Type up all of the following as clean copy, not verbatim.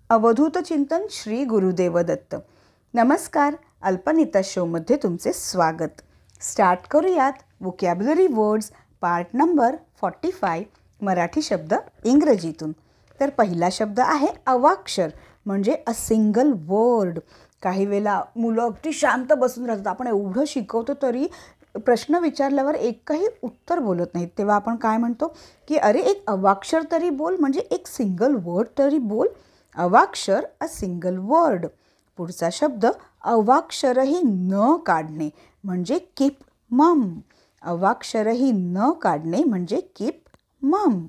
अवधूत चिंतन श्री गुरुदेव दत्त. नमस्कार. अल्पनिता शोमध्ये तुमचे स्वागत. स्टार्ट करूयात vocabulary words part number 45 Marathi शब्द इंग्रजीतून. तर पहिला शब्द आहे अवाक्षर म्हणजे अ सिंगल वर्ड. काही वेळेला मुलं अगदी शांत बसून राहतात. आपण एवढं शिकवतो तरी प्रश्न विचारल्यावर एकही उत्तर बोलत नाहीत. तेव्हा आपण काय म्हणतो की अरे एक अवाक्षर तरी बोल, म्हणजे एक सिंगल वर्ड तरी बोल. अवाक्षर अ सिंगल वर्ड. पुढचा शब्द अवाक्षरही न काढणे म्हणजे कीप मम. अवाक्षरही न काढणे म्हणजे कीप मम.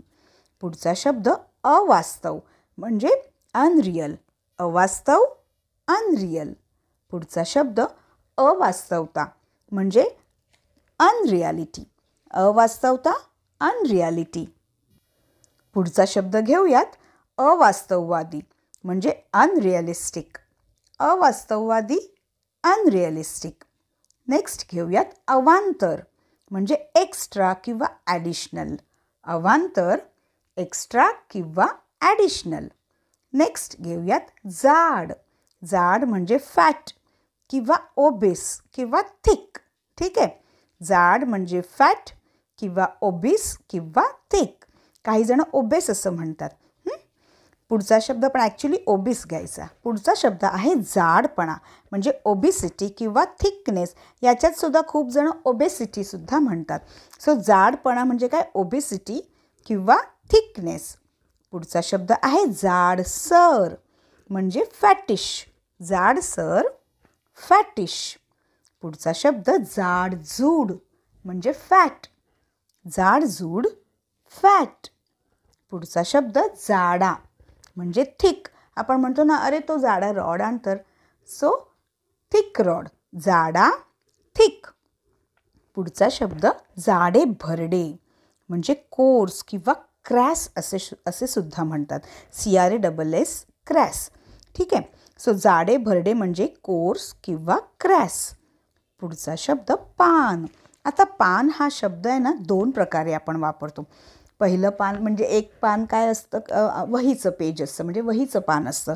पुढचा शब्द अवास्तव म्हणजे अनरियल. अवास्तव अनरियल. पुढचा शब्द अवास्तवता म्हणजे अनरियालिटी. अवास्तवता अनरियालिटी. पुढचा शब्द घेऊयात अवास्तववादी म्हणजे अनरिअलिस्टिक. अवास्तववादी अनरिअलिस्टिक. नेक्स्ट घेऊयात अवांतर म्हणजे एक्स्ट्रा किंवा ॲडिशनल. अवांतर एक्स्ट्रा किंवा ॲडिशनल. नेक्स्ट घेऊयात जाड. जाड म्हणजे फॅट किंवा ओबेस किंवा थिक. ठीक आहे. जाड म्हणजे फॅट किंवा ओबीस किंवा थिक. काही जण ओबेस असं म्हणतात. पुढचा शब्द पण ॲक्च्युली ओबीस घ्यायचा. पुढचा शब्द आहे जाडपणा म्हणजे ओबिसिटी किंवा थिकनेस. याच्यात सुद्धा खूप जण ओबेसिटी सुद्धा म्हणतात. सो जाडपणा म्हणजे काय, ओबिसिटी किंवा थिकनेस. पुढचा शब्द आहे जाडसर म्हणजे फॅटिश. जाडसर फॅटिश. पुढचा शब्द जाडजूड म्हणजे फॅट. जाडजूड फॅट. पुढचा शब्द जाडा म्हणजे थिक. आपण म्हणतो ना अरे तो जाडा रॉड आण तर. So thick rod. जाडा थिक. पुढचा शब्द जाडे भरडे म्हणजे कोर्स किंवा क्रॅस असे सुद्धा म्हणतात. CRASS क्रॅस. ठीक आहे. सो जाडे भरडे म्हणजे कोर्स किंवा क्रॅस. पुढचा शब्द पान. आता पान हा शब्द आहे ना दोन प्रकारे आपण वापरतो. पहिलं पान म्हणजे एक पान काय असतं, वहीचं पेज असतं म्हणजे वहीचं पान असतं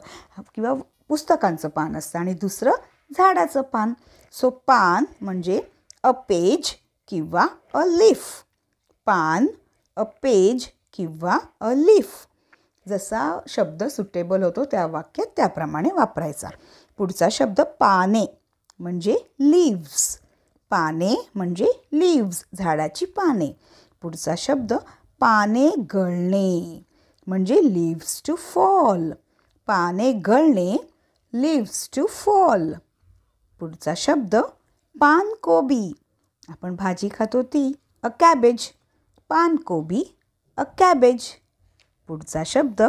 किंवा पुस्तकांचं पान असतं. आणि दुसरं झाडाचं पान. सो पान म्हणजे अ पेज किंवा अ लीफ. पान अ पेज किंवा अ लीफ. जसा शब्द सुटेबल होतो त्या वाक्यात त्याप्रमाणे वापरायचा. पुढचा शब्द पाने म्हणजे लीव्स. पाने म्हणजे लीव्स, झाडाची पाने. पुढचा शब्द पाने गळणे म्हणजे लीव्स टू फॉल. पाने गळणे लीव्स टू फॉल. पुढचा शब्द पानकोबी. आपण भाजी खातो ती अ कॅबेज. पानकोबी a cabbage. पुढचा शब्द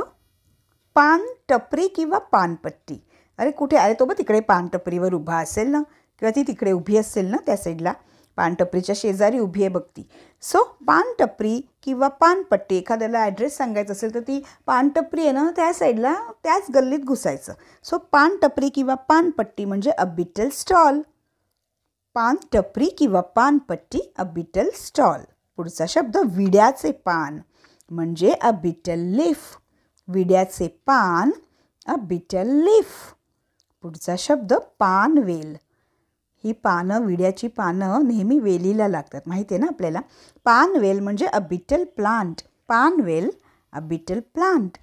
पानटपरी किंवा पानपट्टी. अरे कुठे, अरे तो बघ तिकडे पानटपरीवर उभा असेल ना, किंवा ती तिकडे उभी असेल ना त्या साईडला. पानटपरीच्या शेजारी उभी आहे बघती. सो पानटपरी किंवा पानपट्टी. एखाद्याला ॲड्रेस सांगायचं असेल तर ती पानटपरी आहे ना त्या साईडला, त्याच गल्लीत घुसायचं. सो पानटपरी किंवा पानपट्टी म्हणजे अ बिटल स्टॉल. पानटपरी किंवा पानपट्टी अ बिटल स्टॉल. पुढचा शब्द विड्याचे पान म्हणजे अ बिटल लीफ. विड्याचे पान अ बिटल लीफ. पुढचा शब्द पानवेल. ही पानं, विड्याची पानं नेहमी वेलीला लागतात, माहिती आहे ना आपल्याला. पानवेल म्हणजे अ betel plant. Panvel a betel plant.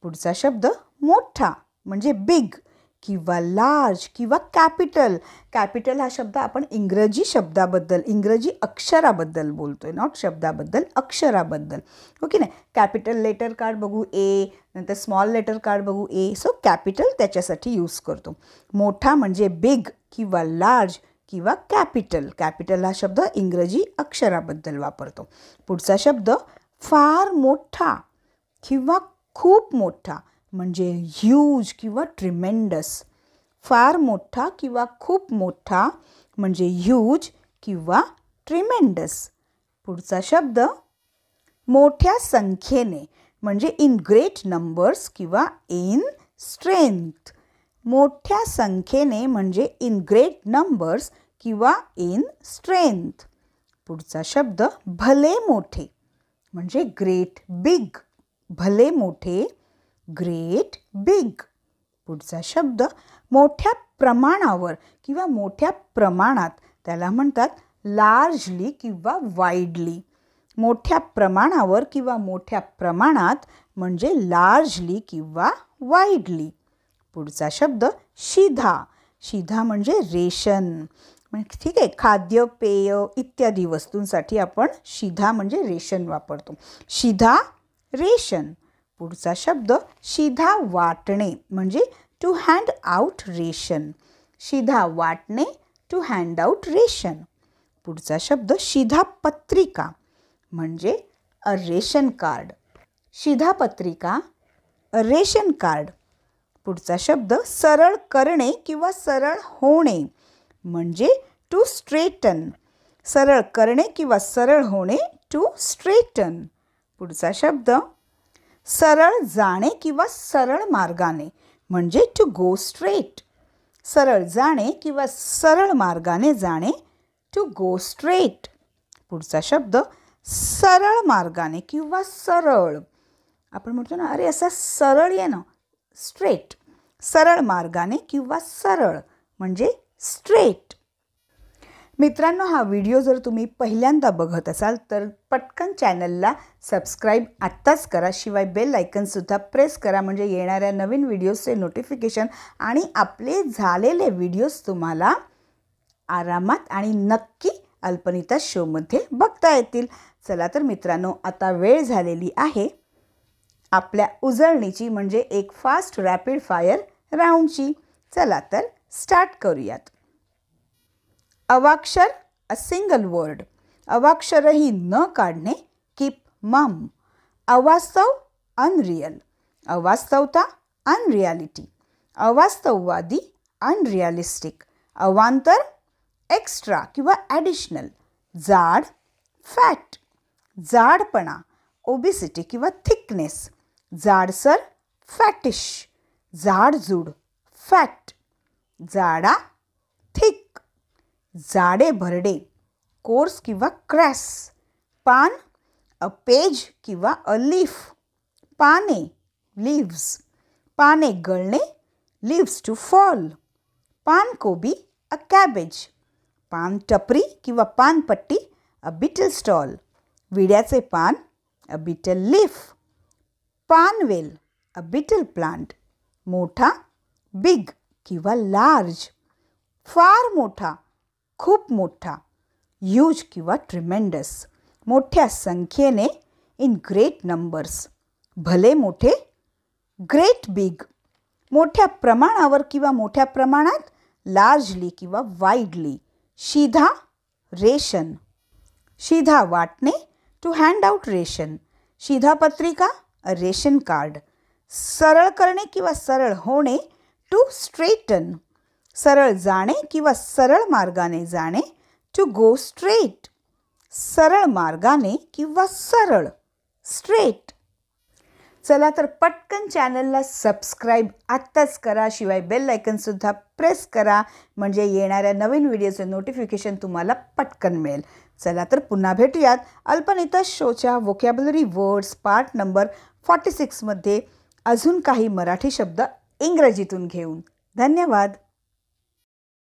पुढचा शब्द मोठा म्हणजे बिग किंवा लार्ज किंवा कॅपिटल. कॅपिटल हा शब्द आपण इंग्रजी शब्दाबद्दल, इंग्रजी अक्षराबद्दल बोलतोय, नॉट शब्दाबद्दल, अक्षराबद्दल. ओके नाही. कॅपिटल लेटर कार्ड बघू ए, नंतर स्मॉल लेटर कार्ड बघू ए. सो कॅपिटल त्याच्यासाठी यूज करतो. मोठा म्हणजे बिग किंवा लार्ज किंवा कॅपिटल. कॅपिटल हा शब्द इंग्रजी अक्षराबद्दल वापरतो. पुढचा शब्द फार मोठा किंवा खूप मोठा म्हणजे ह्यूज किंवा ट्रिमेंडस. फार मोठा किंवा खूप मोठा म्हणजे ह्यूज किंवा ट्रिमेंडस. पुढचा शब्द मोठ्या संख्येने म्हणजे इन ग्रेट नंबर्स किंवा इन स्ट्रेंथ. मोठ्या संख्येने म्हणजे इन ग्रेट नंबर्स किंवा इन स्ट्रेंथ. पुढचा शब्द भले मोठे म्हणजे ग्रेट बिग. भले मोठे ग्रेट बिग. पुढचा शब्द मोठ्या प्रमाणावर किंवा मोठ्या प्रमाणात, त्याला म्हणतात लार्जली किंवा वाईडली. मोठ्या प्रमाणावर किंवा मोठ्या प्रमाणात म्हणजे लार्जली किंवा वाईडली. पुढचा शब्द शिधा. शिधा म्हणजे रेशन. ठीक आहे, खाद्य पेय इत्यादी वस्तूंसाठी आपण शिधा म्हणजे रेशन वापरतो. शिधा रेशन. पुढचा शब्द शिधा वाटणे म्हणजे टू हँड आउट रेशन. शिधा वाटणे, टू हँड आउट रेशन. पुढचा शब्द शिधा पत्रिका म्हणजे अ रेशन कार्ड. शिधा पत्रिका, अ रेशन कार्ड. पुढचा शब्द सरळ करणे किंवा सरळ होणे म्हणजे टू स्ट्रेटन. सरळ करणे किंवा सरळ होणे, टू स्ट्रेटन. पुढचा शब्द सरळ जाणे किंवा सरळ मार्गाने म्हणजे टू गो स्ट्रेट. सरळ जाणे किंवा सरळ मार्गाने जाणे, टू गो स्ट्रेट. पुढचा शब्द सरळ मार्गाने किंवा सरळ. आपण म्हणतो ना, अरे असा सरळ ये ना, स्ट्रेट. सरळ मार्गाने किंवा सरळ म्हणजे स्ट्रेट. मित्रांनो, हा व्हिडिओ जर तुम्ही पहिल्यांदा बघत असाल तर पटकन चॅनलला सबस्क्राईब आत्ताच करा. शिवाय बेल आयकनसुद्धा प्रेस करा म्हणजे येणाऱ्या नवीन व्हिडिओजचे नोटिफिकेशन आणि आपले झालेले व्हिडिओज तुम्हाला आरामात आणि नक्की अल्पनिता शोमध्ये बघता येतील. चला तर मित्रांनो, आता वेळ झालेली आहे आपल्या उजळणीची म्हणजे एक फास्ट रॅपिड फायर राऊंडची. चला तर स्टार्ट करूयात. अवाक्षर, अ सिंगल वर्ड. अवाक्षरही न काढणे, कीप मम. अवास्तव, अनरियल. अवास्तवता, अनरियालिटी. अवास्तववादी, अनरियालिस्टिक. अवांतर, एक्स्ट्रा किंवा ॲडिशनल. जाड, फॅट. जाडपणा, ओबिसिटी किंवा थिकनेस. जाडसर, फॅटिश. जाडजूड, फॅट. जाडा, थिक. जाडे भरडे, कोर्स किंवा क्रॅस. पान, अ पेज किंवा अ लीफ. पाने, लीव्स. पाने गळणे, लीव्स टू फॉल. पानकोबी, अ कॅबेज. पान टपरी किंवा पानपट्टी, अ बिटल स्टॉल. विड्याचे पान, अ बिटल लीफ. पानवेल, अ बिटल प्लांट. मोठा, बिग किंवा लार्ज. फार मोठा, खूप मोठा. ह्यूज किंवा ट्रिमेंडस. मोठ्या संख्येने, इन ग्रेट नंबर्स. भले मोठे, ग्रेट बिग. मोठ्या प्रमाणावर किंवा मोठ्या प्रमाणात, लार्जली किंवा वाईडली. शिधा, रेशन. शिधा वाटणे, टू हँड आउट रेशन. शिधा पत्रिका, अ रेशन कार्ड. सरळ करणे किंवा सरळ होणे, टू स्ट्रेटन. सरळ जाणे किंवा सरळ मार्गाने जाणे, टू गो स्ट्रेट. सरळ मार्गाने किंवा सरळ, स्ट्रेट. चला तर पटकन चॅनलला सबस्क्राईब आत्ताच करा. शिवाय बेल आयकनसुद्धा प्रेस करा म्हणजे येणाऱ्या नवीन व्हिडिओचे नोटिफिकेशन तुम्हाला पटकन मिळेल. चला तर पुन्हा भेटूयात अल्पनिता शोच्या व्होकॅब्युलरी वर्ड्स पार्ट नंबर 46 मध्ये अजून काही मराठी शब्द इंग्रजीतून घेऊन. धन्यवाद.